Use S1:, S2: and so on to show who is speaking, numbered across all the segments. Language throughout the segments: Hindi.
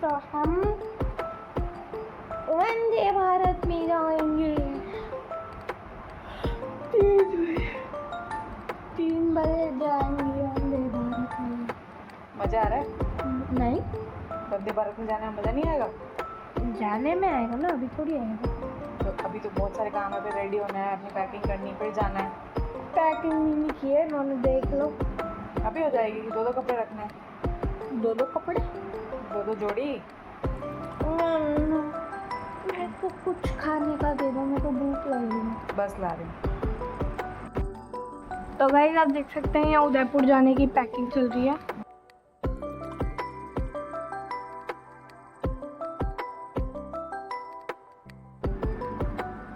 S1: तो हम वंदे भारत में जाएंगे। 3 बजे जाएंगे वंदे भारत में।
S2: मज़ा आ रहा है?
S1: नहीं,
S2: वंदे भारत में जाने में मज़ा नहीं आएगा?
S1: जाने में आएगा ना, अभी थोड़ी आएगा।
S2: तो अभी तो बहुत सारे काम है, फिर रेडी होना है, अपनी पैकिंग करनी, फिर जाना है।
S1: पैकिंग नहीं की है उन्होंने, देख लो।
S2: अभी हो जाएगी। 2 कपड़े रखने हैं।
S1: 2 कपड़े,
S2: 2 जोड़ी।
S1: मेरे को कुछ खाने का दे दो, मेरे को भूख लग रही है।
S2: बस ला रही हूँ।
S1: तो गाइस आप देख सकते हैं यहाँ उदयपुर जाने की पैकिंग चल रही है।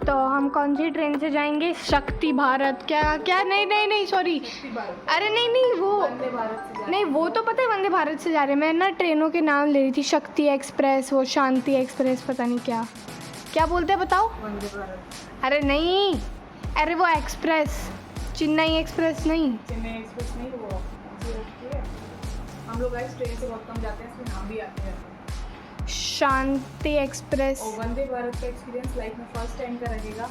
S1: तो हम कौन सी ट्रेन से जाएंगे? शक्ति भारत। क्या नहीं सॉरी, अरे नहीं वो
S2: वंदे भारत से
S1: नहीं, वो तो पता है वंदे भारत से जा रहे हैं। मैं ना ट्रेनों के नाम ले रही थी, शक्ति एक्सप्रेस, वो शांति एक्सप्रेस, पता नहीं क्या बोलते हैं बताओ।
S2: वंदे भारत।
S1: अरे नहीं, अरे वो एक्सप्रेस, चेन्नई एक्सप्रेस नहीं।
S2: चेन्नई एक्सप्रेस नहीं, वो हम लोग गाइस ट्रेन से बहुत कम जाते हैं, इसमें नाम भी आते हैं।
S1: शांति एक्सप्रेस।
S2: और वंदे भारत का एक्सपीरियंस लाइफ में फर्स्ट टाइम का रहेगा,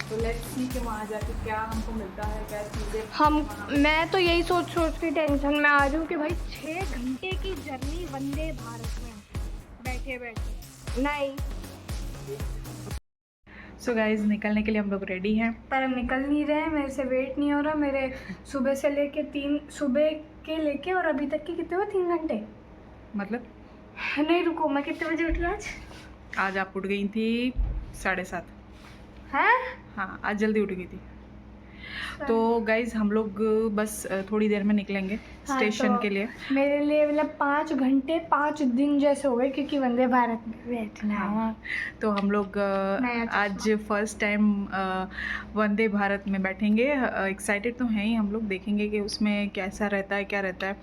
S2: तो लेट्स सी कि वहाँ जाके क्या हमको मिलता है, क्या चीज़ें।
S1: मैं तो यही सोच के टेंशन में आ रही हूँ कि भाई 6 घंटे की जर्नी वंदे भारत में बैठे नहीं।
S2: सो गाइज निकलने के लिए हम लोग रेडी हैं,
S1: पर हम निकल नहीं रहे हैं, मेरे से वेट नहीं हो रहा। मेरे सुबह के लेके और अभी तक के कितने हुए? 3 घंटे।
S2: मतलब
S1: नहीं रुको, मैं कितने बजे उठी
S2: आज आप उठ गई थी 7:30।
S1: हैं?
S2: हाँ, आज जल्दी उठ गई थी। तो गाइज हम लोग बस थोड़ी देर में निकलेंगे स्टेशन के लिए।
S1: मेरे लिए मतलब 5 घंटे 5 दिन जैसे हो गए, क्योंकि वंदे भारत में बैठना है।
S2: तो हम लोग आज फर्स्ट टाइम वंदे भारत में बैठेंगे। एक्साइटेड तो हैं ही हम लोग, देखेंगे कि उसमें कैसा रहता है, क्या रहता है,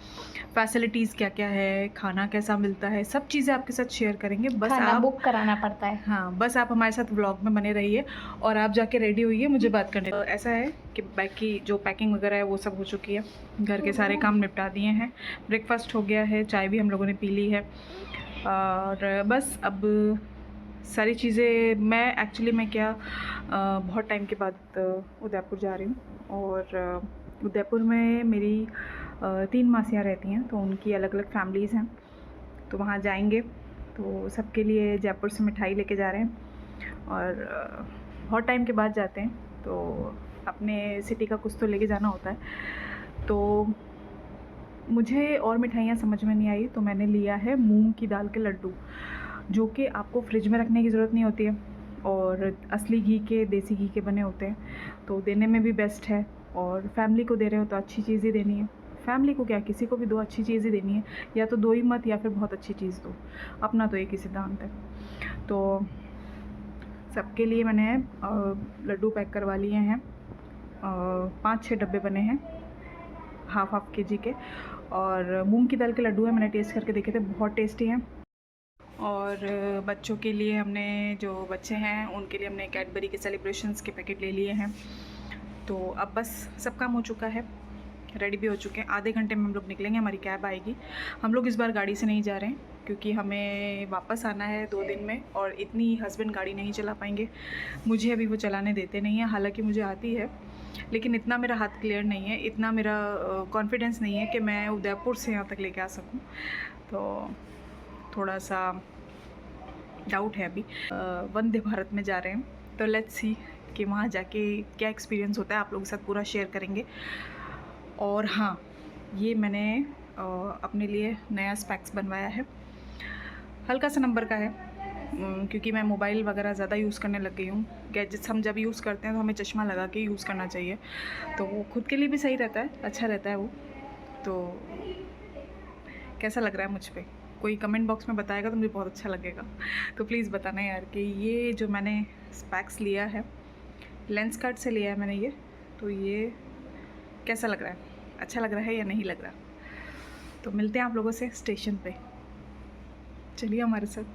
S2: फैसिलिटीज़ क्या क्या है, खाना कैसा मिलता है, सब चीज़ें आपके साथ शेयर करेंगे। बस आप
S1: बुक कराना पड़ता है।
S2: हाँ, बस आप हमारे साथ व्लॉग में बने रहिए और आप जाके रेडी होइए, मुझे बात करने। तो ऐसा है कि बैग की जो पैकिंग वगैरह है वो सब हो चुकी है, घर के सारे काम निपटा दिए हैं, ब्रेकफास्ट हो गया है, चाय भी हम लोगों ने पी ली है, और बस अब सारी चीज़ें मैं बहुत टाइम के बाद उदयपुर जा रही हूँ। और उदयपुर में मेरी 3 मासियाँ रहती हैं, तो उनकी अलग अलग फैमिलीज़ हैं, तो वहाँ जाएंगे। तो सबके लिए जयपुर से मिठाई लेके जा रहे हैं, और बहुत टाइम के बाद जाते हैं, तो अपने सिटी का कुछ तो लेके जाना होता है। तो मुझे और मिठाइयाँ समझ में नहीं आई, तो मैंने लिया है मूंग की दाल के लड्डू, जो कि आपको फ्रिज में रखने की ज़रूरत नहीं होती है, और असली घी के, देसी घी के बने होते हैं, तो देने में भी बेस्ट है। और फैमिली को दे रहे हो तो अच्छी चीज़ ही देनी है। फैमिली को क्या, किसी को भी दो, अच्छी चीज़ ही देनी है, या तो दो ही मत, या फिर बहुत अच्छी चीज़ दो। अपना तो एक ही सिद्धांत है। तो सबके लिए मैंने लड्डू पैक करवा लिए हैं, 5-6 डब्बे बने हैं हाफ kg के, और मूंग की दाल के लड्डू हैं, मैंने टेस्ट करके देखे थे, बहुत टेस्टी हैं। और बच्चों के लिए हमने, जो बच्चे हैं उनके लिए हमने कैडबरी के सेलिब्रेशंस के पैकेट ले लिए हैं। तो अब बस सब काम हो चुका है, रेडी भी हो चुके हैं। आधे घंटे में हम लोग निकलेंगे, हमारी कैब आएगी। हम लोग इस बार गाड़ी से नहीं जा रहे हैं, क्योंकि हमें वापस आना है 2 दिन में, और इतनी हस्बैंड गाड़ी नहीं चला पाएंगे, मुझे अभी वो चलाने देते नहीं हैं। हालांकि मुझे आती है, लेकिन इतना मेरा हाथ क्लियर नहीं है, इतना मेरा कॉन्फिडेंस नहीं है कि मैं उदयपुर से यहाँ तक लेके आ सकूँ। तो थोड़ा सा डाउट है अभी। वंदे भारत में जा रहे हैं, तो लेट्स सी कि वहाँ जाके क्या एक्सपीरियंस होता है, आप लोगों के साथ पूरा शेयर करेंगे। और हाँ, ये मैंने अपने लिए नया स्पेक्स बनवाया है, हल्का सा नंबर का है, क्योंकि मैं मोबाइल वगैरह ज़्यादा यूज़ करने लग गई हूँ। गैजेट्स हम जब यूज़ करते हैं तो हमें चश्मा लगा के यूज़ करना चाहिए, तो वो खुद के लिए भी सही रहता है, अच्छा रहता है वो। तो कैसा लग रहा है मुझ पे, कोई कमेंट बॉक्स में बताएगा तो मुझे बहुत अच्छा लगेगा। तो प्लीज़ बताना यार कि ये जो मैंने स्पेक्स लिया है, लेंस कार्ट से लिया है मैंने ये, तो ये कैसा लग रहा है, अच्छा लग रहा है या नहीं लग रहा। तो मिलते हैं आप लोगों से स्टेशन पे, चलिए हमारे साथ।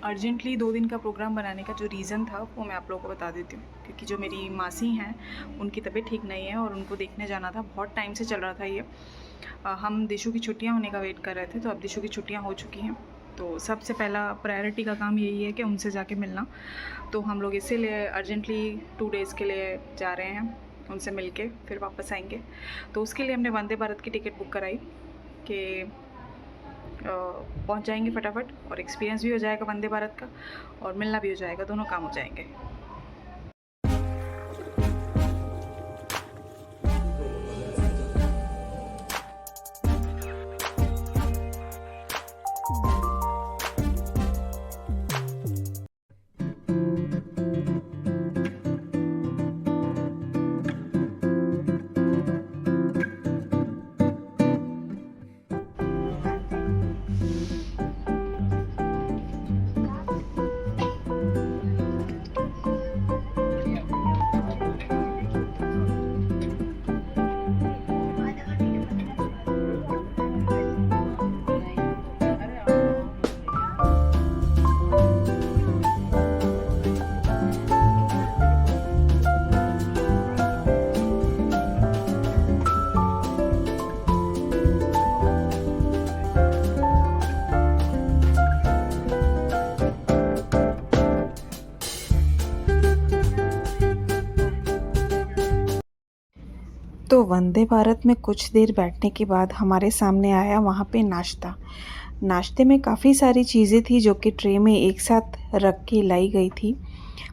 S2: अर्जेंटली 2 दिन का प्रोग्राम बनाने का जो रीज़न था वो मैं आप लोगों को बता देती हूँ, क्योंकि जो मेरी मासी हैं उनकी तबीयत ठीक नहीं है, और उनको देखने जाना था, बहुत टाइम से चल रहा था ये। हम दिशु की छुट्टियाँ होने का वेट कर रहे थे, तो अब दिशु की छुट्टियाँ हो चुकी हैं, तो सबसे पहला प्रायोरिटी का काम यही है कि उनसे जाके मिलना। तो हम लोग इसीलिए अर्जेंटली 2 डेज़ के लिए जा रहे हैं, उनसे मिलके फिर वापस आएंगे। तो उसके लिए हमने वंदे भारत की टिकट बुक कराई कि पहुंच जाएंगे फटाफट, और एक्सपीरियंस भी हो जाएगा वंदे भारत का और मिलना भी हो जाएगा, दोनों काम हो जाएंगे।
S3: तो वंदे भारत में कुछ देर बैठने के बाद हमारे सामने आया वहाँ पे नाश्ता। नाश्ते में काफ़ी सारी चीज़ें थी जो कि ट्रे में एक साथ रख के लाई गई थी।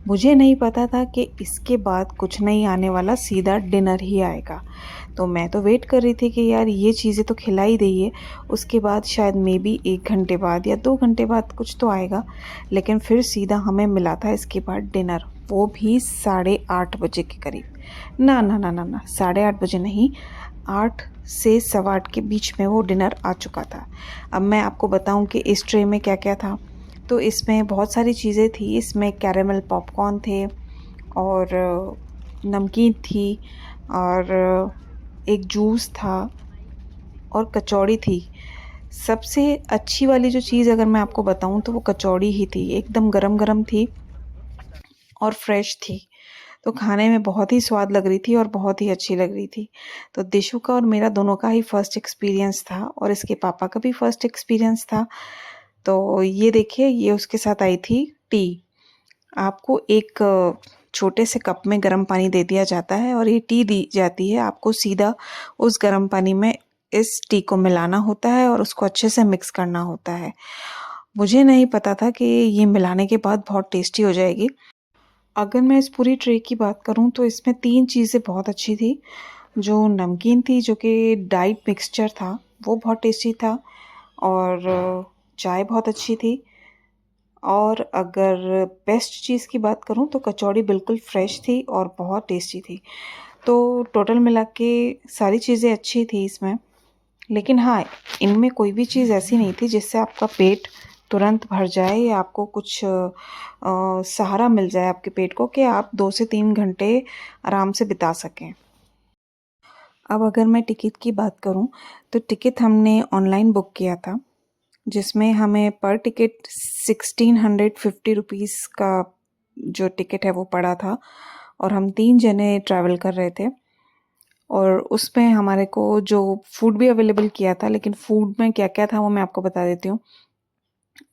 S3: मुझे नहीं पता था कि इसके बाद कुछ नहीं आने वाला, सीधा डिनर ही आएगा। तो मैं तो वेट कर रही थी कि यार ये चीज़ें तो खिला ही रही है, उसके बाद शायद मे बी 1 घंटे बाद या 2 घंटे बाद कुछ तो आएगा। लेकिन फिर सीधा हमें मिला था इसके बाद डिनर, वो भी 8:30 बजे के करीब। ना ना ना ना ना 8:30 बजे नहीं, 8 से 8:15 के बीच में वो डिनर आ चुका था। अब मैं आपको बताऊं कि इस ट्रे में क्या क्या था। तो इसमें बहुत सारी चीज़ें थी। इसमें कैरेमल पॉपकॉर्न थे और नमकीन थी और एक जूस था और कचौड़ी थी। सबसे अच्छी वाली जो चीज़ अगर मैं आपको बताऊं तो वो कचौड़ी ही थी। एकदम गरम गरम थी और फ्रेश थी, तो खाने में बहुत ही स्वाद लग रही थी और बहुत ही अच्छी लग रही थी। तो दिशु का और मेरा दोनों का ही फर्स्ट एक्सपीरियंस था और इसके पापा का भी फर्स्ट एक्सपीरियंस था। तो ये देखिए, ये उसके साथ आई थी टी। आपको एक छोटे से कप में गर्म पानी दे दिया जाता है और ये टी दी जाती है। आपको सीधा उस गर्म पानी में इस टी को मिलाना होता है और उसको अच्छे से मिक्स करना होता है। मुझे नहीं पता था कि ये मिलाने के बाद बहुत टेस्टी हो जाएगी। अगर मैं इस पूरी ट्रे की बात करूं तो इसमें 3 चीज़ें बहुत अच्छी थी। जो नमकीन थी, जो कि डाइट मिक्सचर था, वो बहुत टेस्टी था और चाय बहुत अच्छी थी। और अगर बेस्ट चीज़ की बात करूं तो कचौड़ी बिल्कुल फ्रेश थी और बहुत टेस्टी थी। तो टोटल मिला के सारी चीज़ें अच्छी थी इसमें। लेकिन हाँ, इनमें कोई भी चीज़ ऐसी नहीं थी जिससे आपका पेट तुरंत भर जाए या आपको कुछ सहारा मिल जाए आपके पेट को कि आप 2 से 3 घंटे आराम से बिता सकें। अब अगर मैं टिकट की बात करूं तो टिकट हमने ऑनलाइन बुक किया था, जिसमें हमें पर टिकट 1650 रुपीज़ का जो टिकट है वो पड़ा था और हम 3 जने ट्रैवल कर रहे थे। और उसमें हमारे को जो फूड भी अवेलेबल किया था, लेकिन फूड में क्या क्या था वो मैं आपको बता देती हूँ।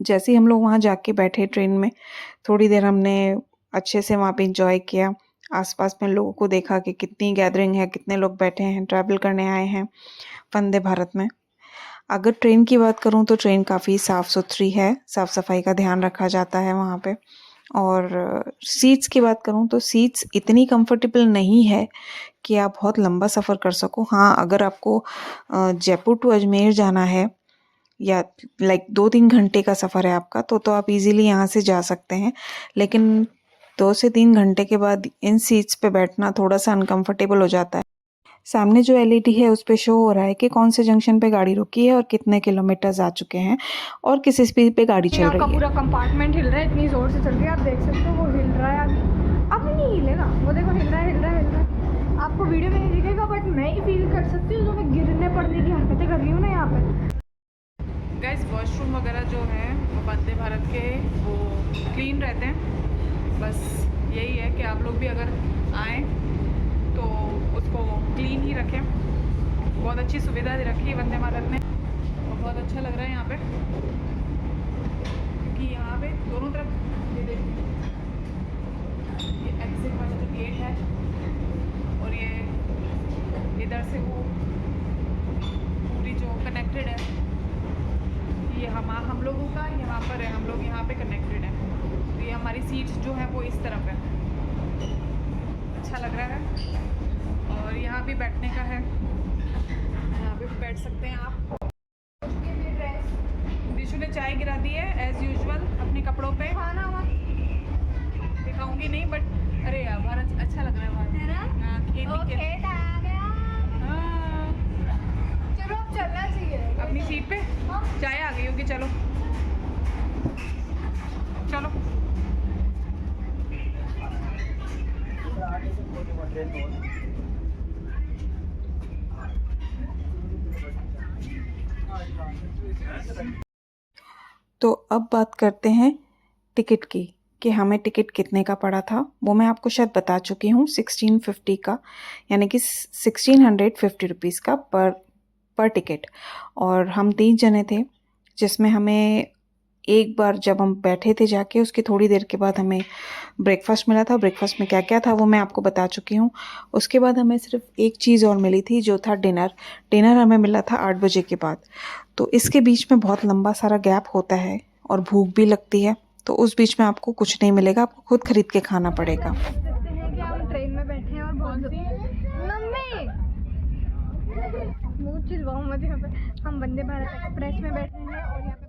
S3: जैसे ही हम लोग वहाँ जाके बैठे ट्रेन में, थोड़ी देर हमने अच्छे से वहाँ पे इंजॉय किया। आसपास में लोगों को देखा कि कितनी गैदरिंग है, कितने लोग बैठे हैं, ट्रैवल करने आए हैं वंदे भारत में। अगर ट्रेन की बात करूं तो ट्रेन काफ़ी साफ़ सुथरी है, साफ़ सफाई का ध्यान रखा जाता है वहाँ पे। और सीट्स की बात करूं तो सीट्स इतनी कंफर्टेबल नहीं है कि आप बहुत लंबा सफ़र कर सको। हाँ, अगर आपको जयपुर टू अजमेर जाना है या लाइक 2-3 घंटे का सफ़र है आपका, तो आप इजीली यहाँ से जा सकते हैं। लेकिन 2 से 3 घंटे के बाद इन सीट्स पे बैठना थोड़ा सा अनकंफर्टेबल हो जाता है। सामने जो LED है उस पे शो हो रहा है कि कौन से जंक्शन पे गाड़ी रुकी है और कितने किलोमीटर्स आ चुके हैं और किस स्पीड पे गाड़ी चल रही है।
S1: पूरा कंपार्टमेंट हिल रहा है, इतनी जोर से चल रही है, आप देख सकते हो वो हिल रहा है। अब नहीं हिलेगा, वो देखो हिल रहा है। आपको वीडियो में नहीं दिखेगा बट मैं ही फील कर सकती हूँ, तो मैं गिरने पड़ने की हरकतें कर रही हूँ ना यहाँ पे।
S2: गाइस, वॉशरूम वगैरह जो है वो वंदे भारत के वो क्लीन रहते हैं। बस यही है कि आप लोग भी अगर आएँ तो उसको क्लीन ही रखें। बहुत अच्छी सुविधा दे रखी है वंदे भारत ने और बहुत अच्छा लग रहा है यहाँ पे। क्योंकि यहाँ पे दोनों तरफ ये देखिए, ये एग्जिट वाला जो गेट है और ये इधर से वो पूरी जो कनेक्टेड है, ये हम लोगों का यहाँ पर है, हम लोग यहाँ पे कनेक्टेड है। तो ये हमारी सीट्स जो है वो इस तरफ है, अच्छा लग रहा है। और यहाँ भी बैठने का है, यहाँ पे भी बैठ सकते हैं आप। दिशु ने चाय गिरा दी है एज यूजुअल अपने कपड़ों पे,
S1: खाना मत
S2: दिखाऊंगी नहीं बट अरे यार बाहर अच्छा लग रहा है बाहर।
S1: है ना?
S2: हाँ, खेत ही खेत।
S1: खेत आ गया।
S2: हाँ,
S1: चलो अब चलना चाहिए।
S2: अपनी सीट पे चाय आ गई होगी, चलो चलो।
S3: तो अब बात करते हैं टिकट की कि हमें टिकट कितने का पड़ा था। वो मैं आपको शायद बता चुकी हूँ, 1650 का, यानी कि 1650 रुपीज़ का पर टिकट। और हम 3 जने थे, जिसमें हमें एक बार जब हम बैठे थे जाके उसकी थोड़ी देर के बाद हमें ब्रेकफास्ट मिला था। ब्रेकफास्ट में क्या क्या था वो मैं आपको बता चुकी हूँ। उसके बाद हमें सिर्फ एक चीज़ और मिली थी जो था डिनर। डिनर हमें मिला था 8 बजे के बाद। तो इसके बीच में बहुत लंबा सारा गैप होता है और भूख भी लगती है, तो उस बीच में आपको कुछ नहीं मिलेगा, आपको खुद खरीद के खाना पड़ेगा।
S1: देखते हैं कि हम ट्रेन में बैठे हैं और बहुत मम्मी मुँह चिलवाओ मत यहाँ पे। हम वंदे भारत एक्सप्रेस में बैठे हैं और यहाँ पे